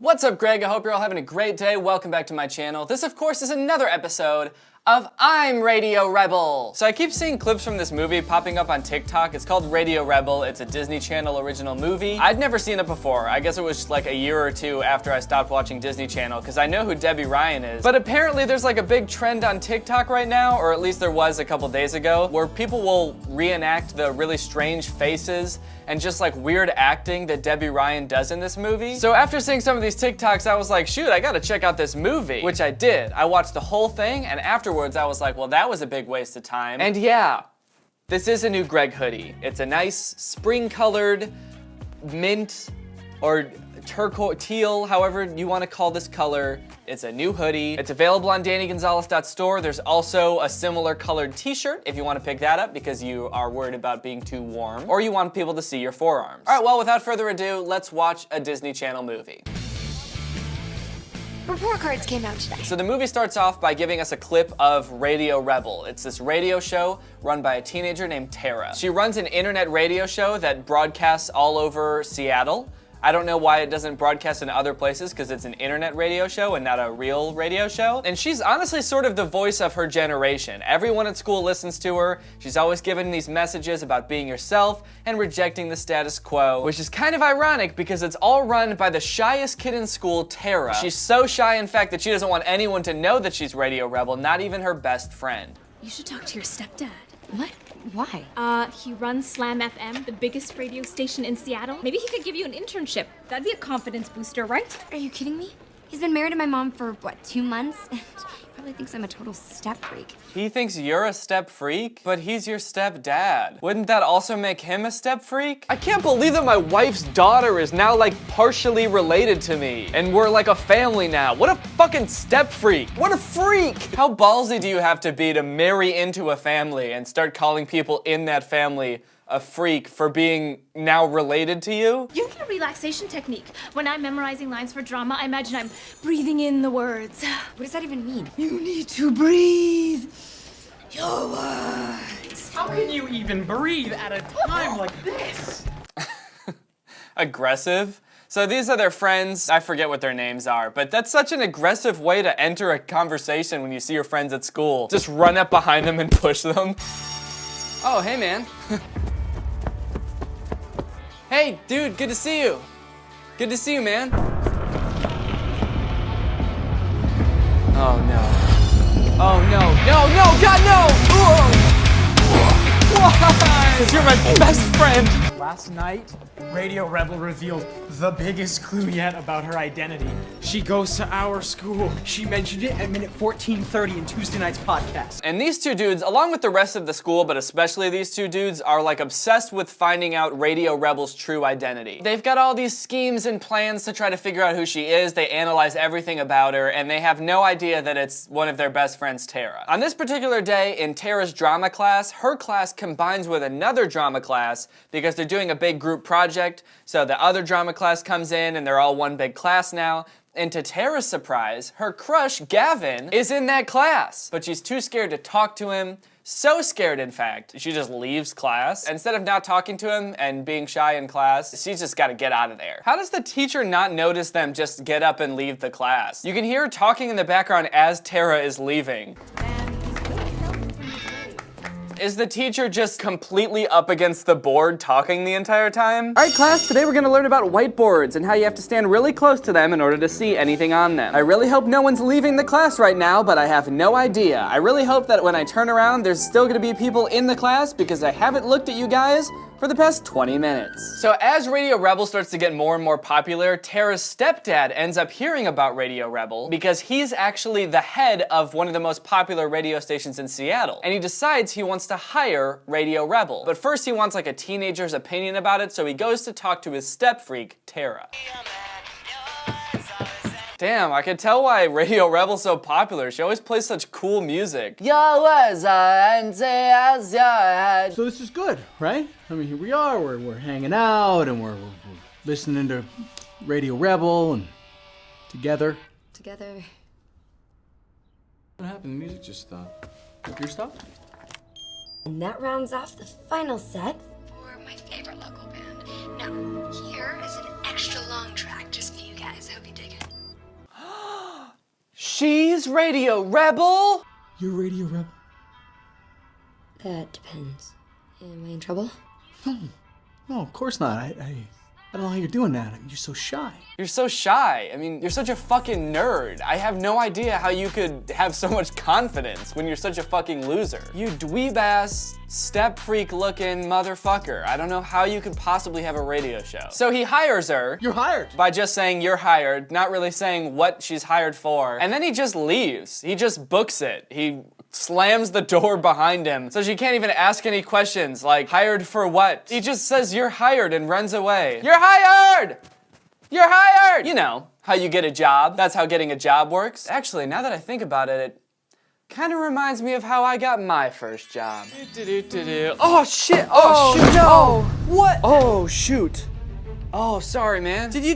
What's up, Greg? I hope you're all having a great day. Welcome back to my channel. This, of course, is another episode of I'm Radio Rebel. So I keep seeing clips from this movie popping up on TikTok. It's called Radio Rebel. It's a Disney Channel original movie. I'd never seen it before. I guess it was like a year or two after I stopped watching Disney Channel because I know who Debbie Ryan is. But apparently there's like a big trend on TikTok right now, or at least there was a couple days ago, where people will reenact the really strange faces and just like weird acting that Debbie Ryan does in this movie. So after seeing some of these TikToks, I was like, shoot, I gotta check out this movie, which I did. I watched the whole thing, and afterwards I was like, well, that was a big waste of time. And yeah, this is a new Greg hoodie. It's a nice spring-colored mint or turquoise, teal, however you want to call this color. It's a new hoodie. It's available on DannyGonzalez.store. There's also a similar colored t-shirt if you want to pick that up because you are worried about being too warm or you want people to see your forearms. All right, well, without further ado, let's watch a Disney Channel movie. Report cards came out today. So the movie starts off by giving us a clip of Radio Rebel. It's this radio show run by a teenager named Tara. She runs an internet radio show that broadcasts all over Seattle. I don't know why it doesn't broadcast in other places because it's an internet radio show and not a real radio show. And she's honestly sort of the voice of her generation. Everyone at school listens to her. She's always giving these messages about being yourself and rejecting the status quo, which is kind of ironic because it's all run by the shyest kid in school, Tara. She's so shy, in fact, that she doesn't want anyone to know that she's Radio Rebel, not even her best friend. You should talk to your stepdad. What? Why? He runs Slam FM, the biggest radio station in Seattle. Maybe he could give you an internship. That'd be a confidence booster, right? Are you kidding me? He's been married to my mom for, what, 2 months? And he probably thinks I'm a total step freak. He thinks you're a step freak, but he's your stepdad. Wouldn't that also make him a step freak? I can't believe that my wife's daughter is now like partially related to me, and we're like a family now. What a fucking step freak. What a freak. How ballsy do you have to be to marry into a family and start calling people in that family a freak for being now related to you? You get a relaxation technique. When I'm memorizing lines for drama, I imagine I'm breathing in the words. What does that even mean? You need to breathe your words. How can you even breathe at a time like this? Aggressive? So these are their friends. I forget what their names are, but that's such an aggressive way to enter a conversation when you see your friends at school. Just run up behind them and push them. Oh, hey, man. Hey, dude, good to see you. Good to see you, man. Oh, no. Oh, no. No, no, God, no! Why? Because you're my best friend. Last night, Radio Rebel revealed the biggest clue yet about her identity. She goes to our school. She mentioned it at minute 14:30 in Tuesday night's podcast. And these two dudes, along with the rest of the school, but especially these two dudes, are like obsessed with finding out Radio Rebel's true identity. They've got all these schemes and plans to try to figure out who she is. They analyze everything about her, and they have no idea that it's one of their best friends, Tara. On this particular day in Tara's drama class, her class combines with another drama class because they're doing a big group project. So the other drama class comes in and they're all one big class now. And to Tara's surprise, her crush, Gavin, is in that class. But she's too scared to talk to him. So scared, in fact, she just leaves class. Instead of not talking to him and being shy in class, she's just gotta get out of there. How does the teacher not notice them just get up and leave the class? You can hear her talking in the background as Tara is leaving. Is the teacher just completely up against the board talking the entire time? All right, class, today we're gonna learn about whiteboards and how you have to stand really close to them in order to see anything on them. I really hope no one's leaving the class right now, but I have no idea. I really hope that when I turn around, there's still gonna be people in the class because I haven't looked at you guys for the past 20 minutes. So as Radio Rebel starts to get more and more popular, Tara's stepdad ends up hearing about Radio Rebel because he's actually the head of one of the most popular radio stations in Seattle. And he decides he wants to hire Radio Rebel. But first he wants like a teenager's opinion about it, so he goes to talk to his step freak, Tara. Damn, I can tell why Radio Rebel's so popular. She always plays such cool music. So this is good, right? I mean, here we are, we're hanging out, and we're listening to Radio Rebel, and together. Together. What happened? The music just stopped. Your stop? And that rounds off the final set. For my favorite local band. Now, here is an extra long track just for you guys. I hope you dig again. She's Radio Rebel? You're Radio Rebel? That depends. Am I in trouble? No, of course not. I don't know how you're doing that. I mean, you're so shy. You're so shy. I mean, you're such a fucking nerd. I have no idea how you could have so much confidence when you're such a fucking loser. You dweeb-ass, step freak looking motherfucker. I don't know how you could possibly have a radio show. So he hires her. You're hired. By just saying you're hired, not really saying what she's hired for. And then he just leaves. He just books it. He slams the door behind him so she can't even ask any questions like, hired for what? He just says you're hired and runs away. You're hired! You're hired! You know, how you get a job. That's how getting a job works. Actually, now that I think about it, it kind of reminds me of how I got my first job. Oh shit! Oh shoot! No! Oh, what? Oh shoot! Oh, sorry, man. Did you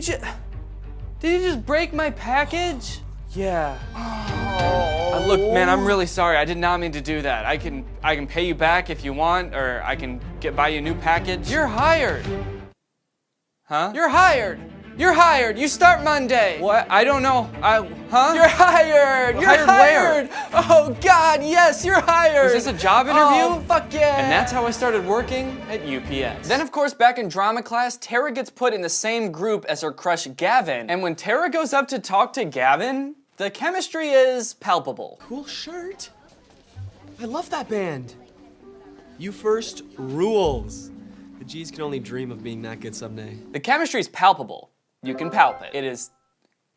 just break my package? Yeah. Look, man, I'm really sorry. I did not mean to do that. I can pay you back if you want, or I can buy you a new package. You're hired. Huh? You're hired. You're hired. You start Monday. What? I don't know. Huh? You're hired. You're hired. Where? Oh God, yes, you're hired. Was this a job interview? Oh, fuck yeah. And that's how I started working at UPS. Then, of course, back in drama class, Tara gets put in the same group as her crush Gavin. And when Tara goes up to talk to Gavin, the chemistry is palpable. Cool shirt. I love that band. You First rules. The G's can only dream of being that good someday. The chemistry is palpable. You can palp it. It is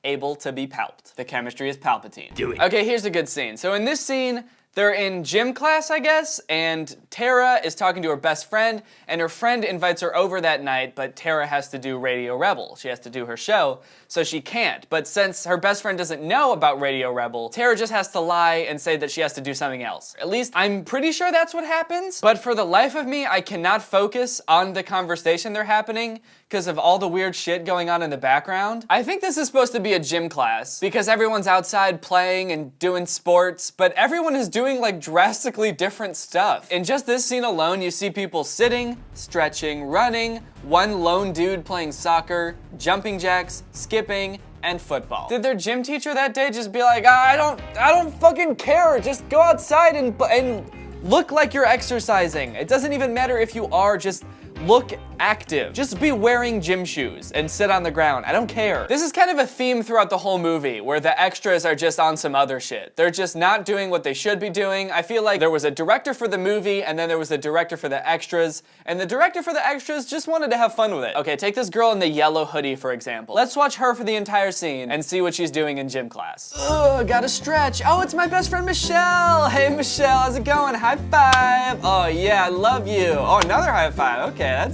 able to be palped. The chemistry is Palpatine. Do it. Okay, here's a good scene. So in this scene, they're in gym class, I guess, and Tara is talking to her best friend, and her friend invites her over that night, but Tara has to do Radio Rebel. She has to do her show, so she can't. But since her best friend doesn't know about Radio Rebel, Tara just has to lie and say that she has to do something else. At least, I'm pretty sure that's what happens, but for the life of me, I cannot focus on the conversation they're happening because of all the weird shit going on in the background. I think this is supposed to be a gym class because everyone's outside playing and doing sports, but everyone is doing like drastically different stuff. In just this scene alone, you see people sitting, stretching, running, one lone dude playing soccer, jumping jacks, skipping, and football. Did their gym teacher that day just be like, I don't fucking care, just go outside and look like you're exercising. It doesn't even matter if you are, just look active. Just be wearing gym shoes and sit on the ground. I don't care. This is kind of a theme throughout the whole movie where the extras are just on some other shit. They're just not doing what they should be doing. I feel like there was a director for the movie and then there was a director for the extras, and the director for the extras just wanted to have fun with it. Okay, take this girl in the yellow hoodie, for example. Let's watch her for the entire scene and see what she's doing in gym class. Ugh, gotta stretch. Oh, it's my best friend Michelle. Hey Michelle, how's it going? High five. Oh yeah, I love you. Oh, another high five. Okay,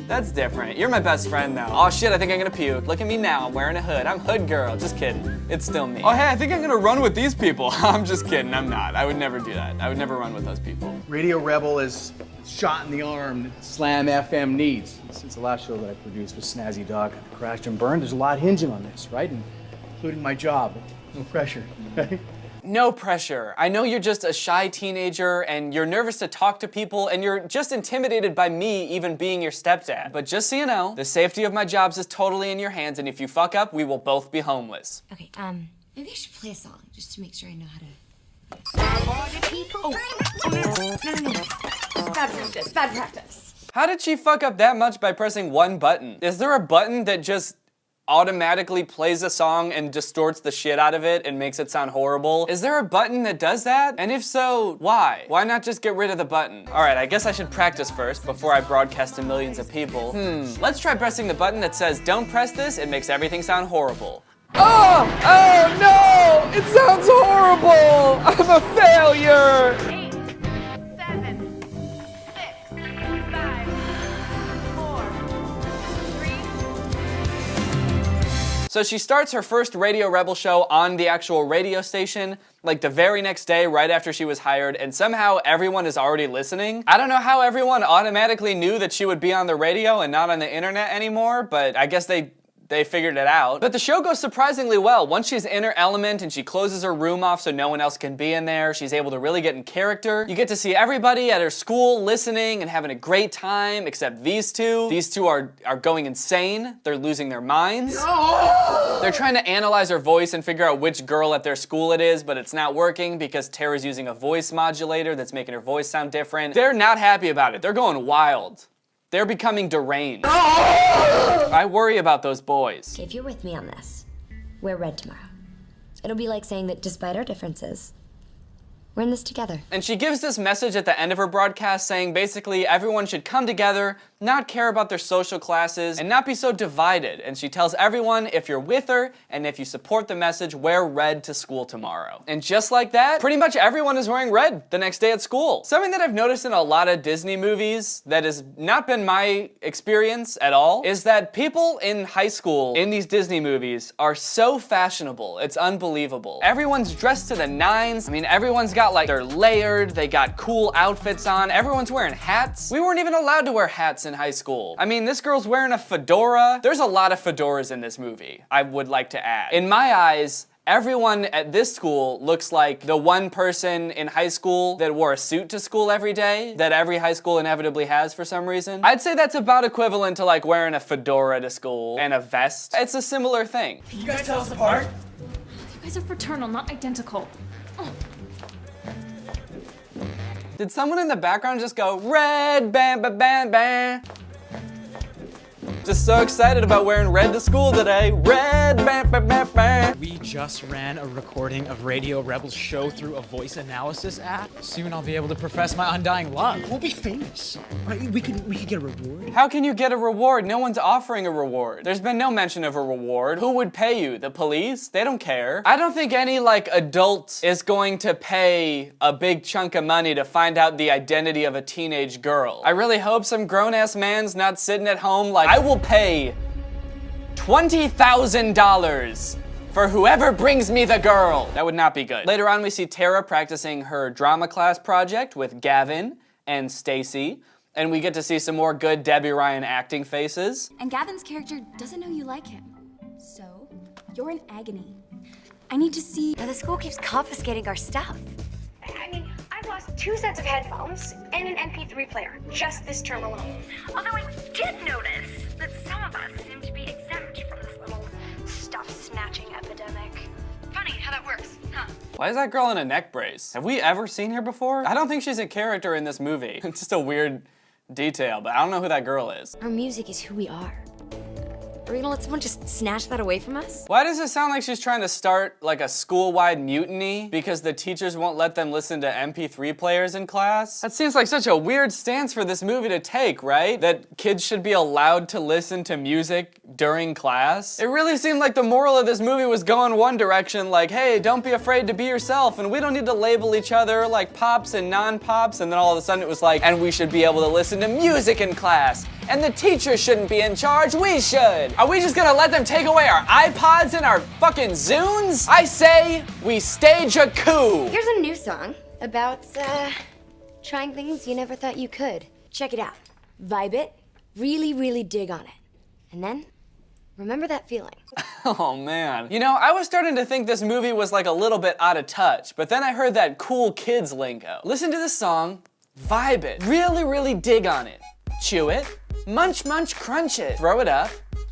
that's different. You're my best friend now. Oh shit, I think I'm gonna puke. Look at me now, I'm wearing a hood. I'm hood girl, just kidding. It's still me. Oh hey, I think I'm gonna run with these people. I'm just kidding, I'm not. I would never do that. I would never run with those people. Radio Rebel is shot in the arm that Slam FM needs. Since the last show that I produced with Snazzy Dog crashed and burned, there's a lot hinging on this, right? Including my job. No pressure, right? No pressure. I know you're just a shy teenager and you're nervous to talk to people and you're just intimidated by me even being your stepdad. But just so you know, the safety of my jobs is totally in your hands, and if you fuck up, we will both be homeless. Okay, maybe I should play a song just to make sure I know how to. No. Bad practice. How did she fuck up that much by pressing one button? Is there a button that just automatically plays a song and distorts the shit out of it and makes it sound horrible? Is there a button that does that? And if so, why? Why not just get rid of the button? All right, I guess I should practice first before I broadcast to millions of people. Let's try pressing the button that says, don't press this, it makes everything sound horrible. Oh no, it sounds horrible. I'm a failure. 8, 7, 6, 5, 4, 3. So she starts her first Radio Rebel show on the actual radio station, like the very next day right after she was hired, and somehow everyone is already listening. I don't know how everyone automatically knew that she would be on the radio and not on the internet anymore, but I guess they they figured it out. But the show goes surprisingly well. Once she's in her element and she closes her room off so no one else can be in there, she's able to really get in character. You get to see everybody at her school listening and having a great time, except these two. These two are going insane. They're losing their minds. They're trying to analyze her voice and figure out which girl at their school it is, but it's not working because Tara's using a voice modulator that's making her voice sound different. They're not happy about it. They're going wild. They're becoming deranged. I worry about those boys. If you're with me on this, wear red tomorrow. It'll be like saying that despite our differences, we're in this together. And she gives this message at the end of her broadcast saying basically everyone should come together, not care about their social classes, and not be so divided. And she tells everyone if you're with her and if you support the message, wear red to school tomorrow. And just like that, pretty much everyone is wearing red the next day at school. Something that I've noticed in a lot of Disney movies that has not been my experience at all is that people in high school in these Disney movies are so fashionable. It's unbelievable. Everyone's dressed to the nines. I mean, everyone's got like, they're layered, they got cool outfits on, everyone's wearing hats. We weren't even allowed to wear hats in high school. I mean, this girl's wearing a fedora. There's a lot of fedoras in this movie, I would like to add. In my eyes, everyone at this school looks like the one person in high school that wore a suit to school every day that every high school inevitably has for some reason. I'd say that's about equivalent to like wearing a fedora to school and a vest. It's a similar thing. Can you guys tell us apart? You guys are fraternal, not identical. Did someone in the background just go, red, bam, bam, bam, bam? Just so excited about wearing red to school today. Red, bam, bam, bam, bam. We just ran a recording of Radio Rebel's show through a voice analysis app. Soon I'll be able to profess my undying love. We'll be famous. We could get a reward. How can you get a reward? No one's offering a reward. There's been no mention of a reward. Who would pay you? The police? They don't care. I don't think any like adult is going to pay a big chunk of money to find out the identity of a teenage girl. I really hope some grown-ass man's not sitting at home like, I will pay $20,000 for whoever brings me the girl. That would not be good. Later on, we see Tara practicing her drama class project with Gavin and Stacy, and we get to see some more good Debbie Ryan acting faces. And Gavin's character doesn't know you like him. So, you're in agony. I need to see. Now, the school keeps confiscating our stuff. I mean, I've lost 2 sets of headphones and an MP3 player just this term alone. Although I did notice that some of us seem to be exempt from this little stuff-snatching epidemic. Funny how that works, huh? Why is that girl in a neck brace? Have we ever seen her before? I don't think she's a character in this movie. It's just a weird detail, but I don't know who that girl is. Our music is who we are. Are we gonna let someone just snatch that away from us? Why does it sound like she's trying to start like a school-wide mutiny because the teachers won't let them listen to MP3 players in class? That seems like such a weird stance for this movie to take, right? That kids should be allowed to listen to music during class? It really seemed like the moral of this movie was going one direction, like, hey, don't be afraid to be yourself, and we don't need to label each other like pops and non-pops, and then all of a sudden it was like, and we should be able to listen to music in class, and the teacher shouldn't be in charge, we should. Are we just gonna let them take away our iPods and our fucking Zunes? I say we stage a coup. Here's a new song about, trying things you never thought you could. Check it out. Vibe it, really, really dig on it. And then, remember that feeling. Oh man. You know, I was starting to think this movie was like a little bit out of touch, but then I heard that cool kids lingo. Listen to this song, vibe it, really, really dig on it. Chew it, munch, munch, crunch it, throw it up,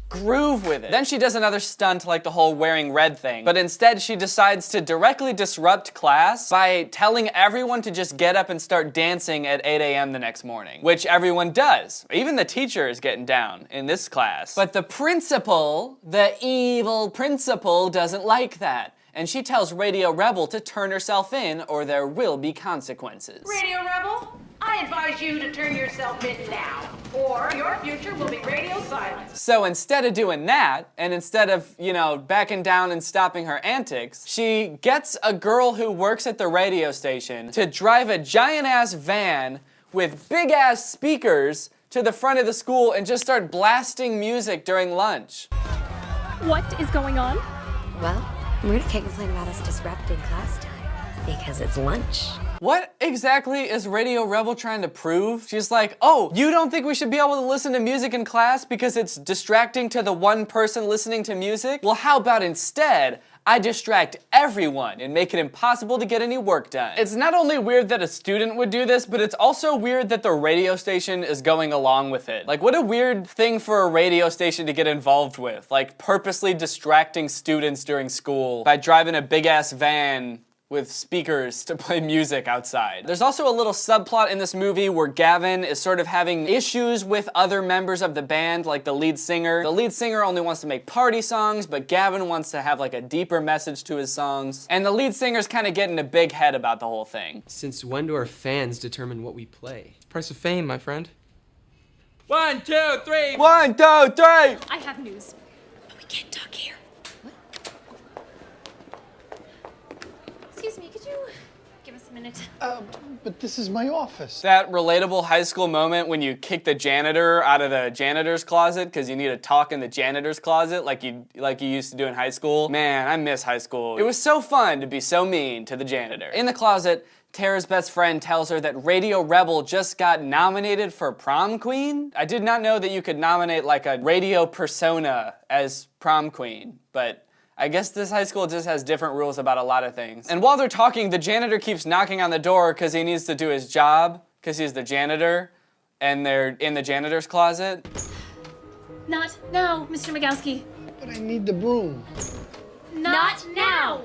groove with it. Then she does another stunt like the whole wearing red thing, but instead she decides to directly disrupt class by telling everyone to just get up and start dancing at 8 a.m. the next morning, which everyone does. Even the teacher is getting down in this class. But the principal, the evil principal, doesn't like that. And she tells Radio Rebel to turn herself in or there will be consequences. Radio Rebel, I advise you to turn yourself in now, or your future will be radio silent. So instead of doing that, and instead of, you know, backing down and stopping her antics, she gets a girl who works at the radio station to drive a giant-ass van with big-ass speakers to the front of the school and just start blasting music during lunch. What is going on? Well, Marita can't complain about us disrupting class time because it's lunch. What exactly is Radio Rebel trying to prove? She's like, oh, you don't think we should be able to listen to music in class because it's distracting to the one person listening to music? Well, how about instead, I distract everyone and make it impossible to get any work done. It's not only weird that a student would do this, but it's also weird that the radio station is going along with it. Like, what a weird thing for a radio station to get involved with. Like, purposely distracting students during school by driving a big-ass van with speakers to play music outside. There's also a little subplot in this movie where Gavin is sort of having issues with other members of the band, like the lead singer. The lead singer only wants to make party songs, but Gavin wants to have like a deeper message to his songs. And the lead singer's kind of getting a big head about the whole thing. Since when do our fans determine what we play? Price of fame, my friend. 1, 2, 3. 1, 2, 3! I have news. We can't talk here. Excuse me, could you give us a minute? But this is my office. That relatable high school moment when you kick the janitor out of the janitor's closet because you need to talk in the janitor's closet like you used to do in high school. Man, I miss high school. It was so fun to be so mean to the janitor. In the closet, Tara's best friend tells her that Radio Rebel just got nominated for prom queen. I did not know that you could nominate like a radio persona as prom queen, but I guess this high school just has different rules about a lot of things. And while they're talking, the janitor keeps knocking on the door because he needs to do his job, because he's the janitor, and they're in the janitor's closet. Not now, Mr. Migowski. But I need the broom. Not now!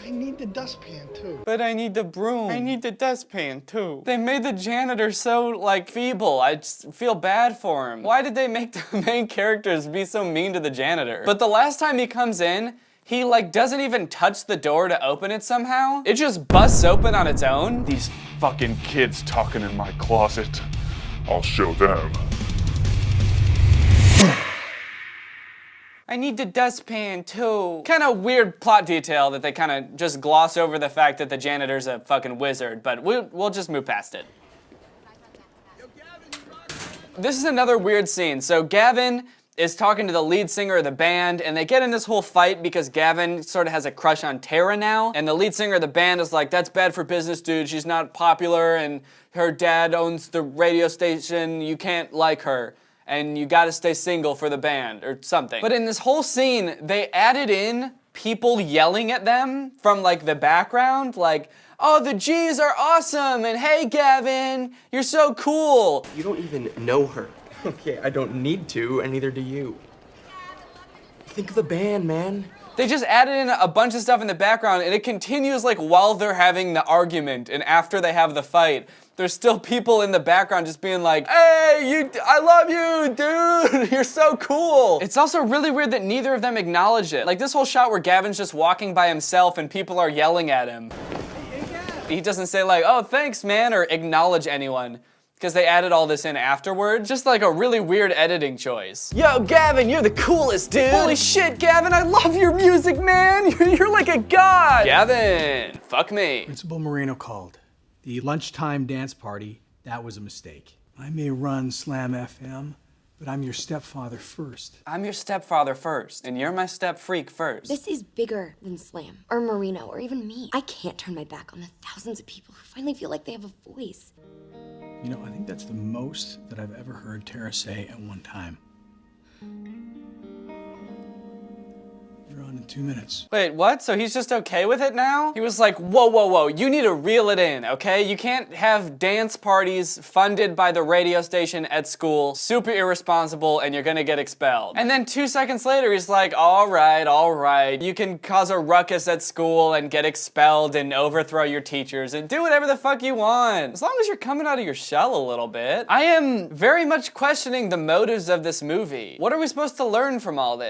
I need the dustpan, too. But I need the broom. I need the dustpan, too. They made the janitor so, like, feeble. I just feel bad for him. Why did they make the main characters be so mean to the janitor? But the last time he comes in, he, like, doesn't even touch the door to open it somehow. It just busts open on its own. These fucking kids talking in my closet. I'll show them. I need the dustpan too. Kind of weird plot detail that they kind of just gloss over the fact that the janitor's a fucking wizard, but we'll just move past it. This is another weird scene. So Gavin is talking to the lead singer of the band, and they get in this whole fight because Gavin sort of has a crush on Tara now, and the lead singer of the band is like, that's bad for business, dude. She's not popular, and her dad owns the radio station. You can't like her. And you gotta stay single for the band, or something. But in this whole scene, they added in people yelling at them from like the background, like, oh, the G's are awesome, and hey, Gavin, you're so cool. You don't even know her. Okay, I don't need to, and neither do you. Think of the band, man. They just added in a bunch of stuff in the background, and it continues like while they're having the argument, and after they have the fight, there's still people in the background just being like, hey, I love you, dude, you're so cool. It's also really weird that neither of them acknowledge it. Like this whole shot where Gavin's just walking by himself and people are yelling at him. He doesn't say like, oh, thanks, man, or acknowledge anyone. Because they added all this in afterwards. Just like a really weird editing choice. Yo, Gavin, you're the coolest, dude. Holy shit, Gavin, I love your music, man. You're like a god. Gavin, fuck me. Principal Moreno called. The lunchtime dance party, that was a mistake. I may run Slam FM, but I'm your stepfather first. I'm your stepfather first, and you're my step freak first. This is bigger than Slam, or Marino, or even me. I can't turn my back on the thousands of people who finally feel like they have a voice. You know, I think that's the most that I've ever heard Tara say at one time. You're on in 2 minutes. Wait, what? So he's just okay with it now? He was like, whoa, whoa, whoa, you need to reel it in, okay? You can't have dance parties funded by the radio station at school, super irresponsible, and you're gonna get expelled. And then 2 seconds later, he's like, all right, you can cause a ruckus at school and get expelled and overthrow your teachers and do whatever the fuck you want. As long as you're coming out of your shell a little bit. I am very much questioning the motives of this movie. What are we supposed to learn from all this?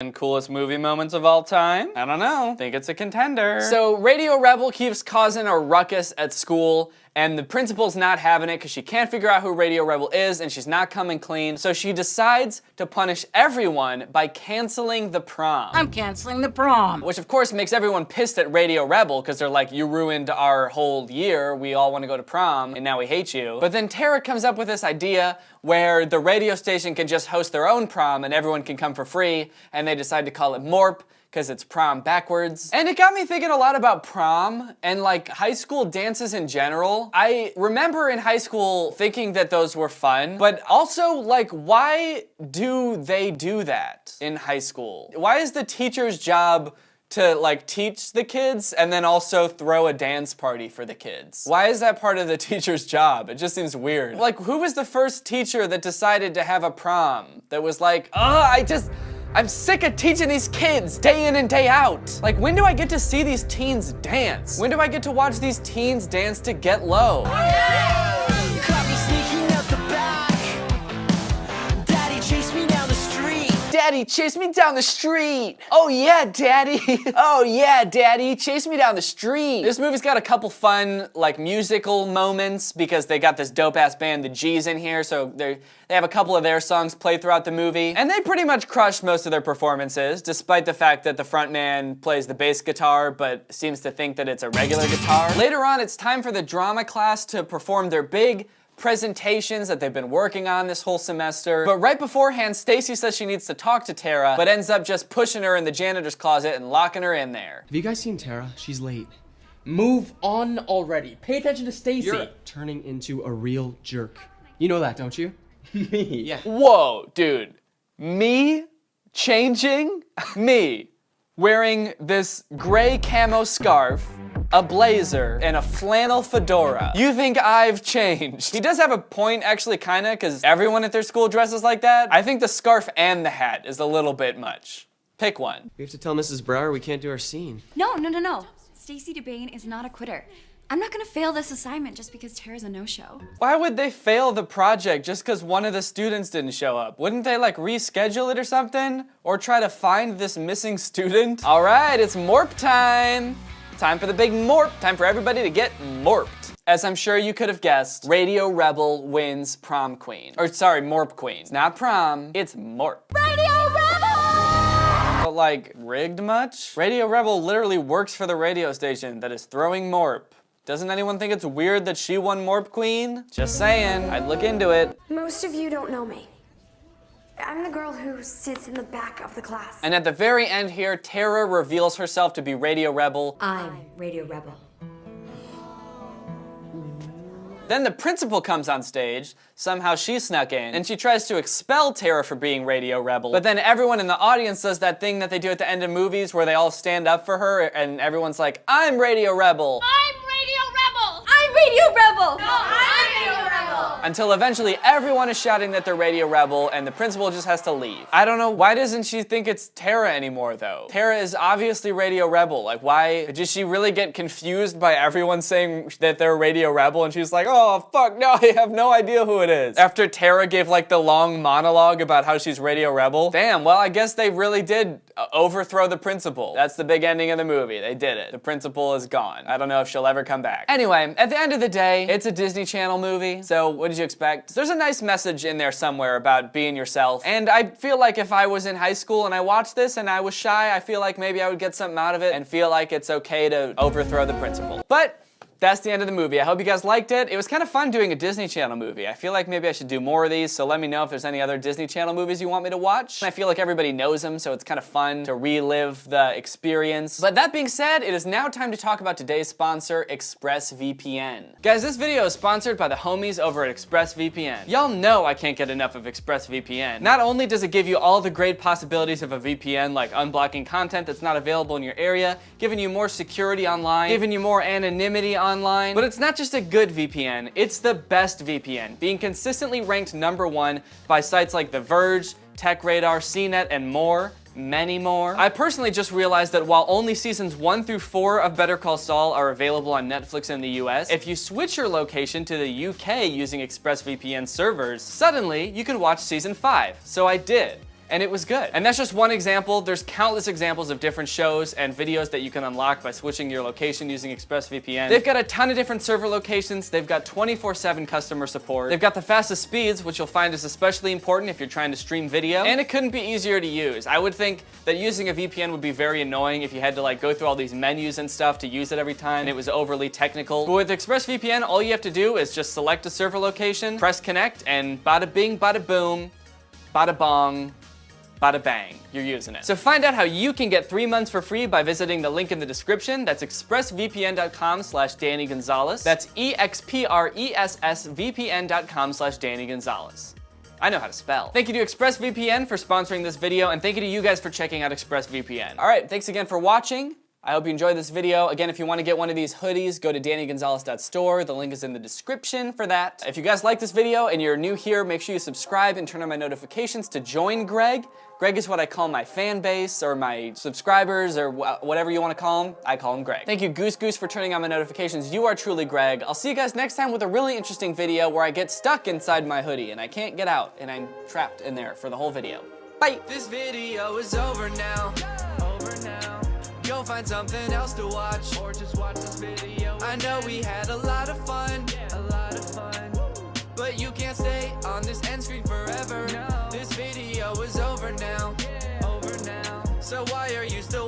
And coolest movie moments of all time? I don't know. Think it's a contender. So Radio Rebel keeps causing a ruckus at school, and the principal's not having it because she can't figure out who Radio Rebel is and she's not coming clean. So she decides to punish everyone by canceling the prom. I'm canceling the prom. Which of course makes everyone pissed at Radio Rebel because they're like, you ruined our whole year. We all want to go to prom and now we hate you. But then Tara comes up with this idea where the radio station can just host their own prom and everyone can come for free, and they decide to call it MORP because it's prom backwards. And it got me thinking a lot about prom and like high school dances in general. I remember in high school thinking that those were fun, but also like, why do they do that in high school? Why is the teacher's job to like teach the kids and then also throw a dance party for the kids? Why is that part of the teacher's job? It just seems weird. Like, who was the first teacher that decided to have a prom that was like, I'm sick of teaching these kids day in and day out. Like, when do I get to see these teens dance? When do I get to watch these teens dance to Get Low? Daddy, chase me down the street. Oh yeah, Daddy. Oh yeah, Daddy, chase me down the street. This movie's got a couple fun, like, musical moments because they got this dope-ass band, the G's, in here, so they have a couple of their songs played throughout the movie. And they pretty much crushed most of their performances, despite the fact that the frontman plays the bass guitar, but seems to think that it's a regular guitar. Later on, it's time for the drama class to perform their big presentations that they've been working on this whole semester. But right beforehand, Stacy says she needs to talk to Tara, but ends up just pushing her in the janitor's closet and locking her in there. Have you guys seen Tara? She's late. Move on already. Pay attention to Stacy. You're turning into a real jerk. You know that, don't you? Me. Yeah. Whoa, dude. Me changing? Me wearing this gray camo scarf, a blazer, and a flannel fedora. You think I've changed? He does have a point, actually, kinda, because everyone at their school dresses like that. I think the scarf and the hat is a little bit much. Pick one. We have to tell Mrs. Brower we can't do our scene. No. Stacy DeBain is not a quitter. I'm not gonna fail this assignment just because Tara's a no-show. Why would they fail the project just because one of the students didn't show up? Wouldn't they like reschedule it or something? Or try to find this missing student? All right, it's MORP time. Time for the big MORP. Time for everybody to get MORPed. As I'm sure you could have guessed, Radio Rebel wins prom queen. Or sorry, MORP queen. It's not prom, it's MORP. Radio Rebel! But like, rigged much? Radio Rebel literally works for the radio station that is throwing MORP. Doesn't anyone think it's weird that she won MORP queen? Just saying, I'd look into it. Most of you don't know me. I'm the girl who sits in the back of the class. And at the very end here, Tara reveals herself to be Radio Rebel. I'm Radio Rebel. Then the principal comes on stage, somehow she snuck in, and she tries to expel Tara for being Radio Rebel. But then everyone in the audience does that thing that they do at the end of movies where they all stand up for her and everyone's like, I'm Radio Rebel. I'm Radio Rebel! I'm Radio Rebel! No, I'm Radio Rebel! Until eventually everyone is shouting that they're Radio Rebel and the principal just has to leave. I don't know, why doesn't she think it's Tara anymore though? Tara is obviously Radio Rebel. Like, why, did she really get confused by everyone saying that they're Radio Rebel and she's like, oh fuck, no, I have no idea who it is. After Tara gave like the long monologue about how she's Radio Rebel. Damn, well I guess they really did overthrow the principal. That's the big ending of the movie, they did it. The principal is gone. I don't know if she'll ever come back. Anyway, at the end of the day, it's a Disney Channel movie, so what did you expect? There's a nice message in there somewhere about being yourself, and I feel like if I was in high school and I watched this and I was shy, I feel like maybe I would get something out of it and feel like it's okay to overthrow the principal. But that's the end of the movie. I hope you guys liked it. It was kind of fun doing a Disney Channel movie. I feel like maybe I should do more of these, so let me know if there's any other Disney Channel movies you want me to watch. I feel like everybody knows them, so it's kind of fun to relive the experience. But that being said, it is now time to talk about today's sponsor, ExpressVPN. Guys, this video is sponsored by the homies over at ExpressVPN. Y'all know I can't get enough of ExpressVPN. Not only does it give you all the great possibilities of a VPN, like unblocking content that's not available in your area, giving you more security online, giving you more anonymity online, but it's not just a good VPN, it's the best VPN, being consistently ranked #1 by sites like The Verge, TechRadar, CNET, and more. Many more. I personally just realized that while only seasons 1 through 4 of Better Call Saul are available on Netflix in the US, if you switch your location to the UK using ExpressVPN servers, suddenly you can watch season 5. So I did. and it was good. And that's just one example. There's countless examples of different shows and videos that you can unlock by switching your location using ExpressVPN. They've got a ton of different server locations. They've got 24/7 customer support. They've got the fastest speeds, which you'll find is especially important if you're trying to stream video. And it couldn't be easier to use. I would think that using a VPN would be very annoying if you had to like go through all these menus and stuff to use it every time and it was overly technical. But with ExpressVPN, all you have to do is just select a server location, press connect, and bada bing, bada boom, bada bong, bada bang, you're using it. So find out how you can get 3 months for free by visiting the link in the description. That's expressvpn.com/Danny Gonzalez. That's expressvpn.com/Danny Gonzalez. I know how to spell. Thank you to ExpressVPN for sponsoring this video, and thank you to you guys for checking out ExpressVPN. All right, thanks again for watching. I hope you enjoyed this video. Again, if you want to get one of these hoodies, go to DannyGonzalez.store. The link is in the description for that. If you guys like this video and you're new here, make sure you subscribe and turn on my notifications to join Greg. Greg is what I call my fan base or my subscribers or whatever you want to call him. I call him Greg. Thank you, Goose Goose, for turning on my notifications. You are truly Greg. I'll see you guys next time with a really interesting video where I get stuck inside my hoodie and I can't get out and I'm trapped in there for the whole video. Bye. This video is over now. Go find something else to watch, or just watch this video. I know we had a lot of fun, but you can't stay on this end screen forever. This video is over now, so why are you still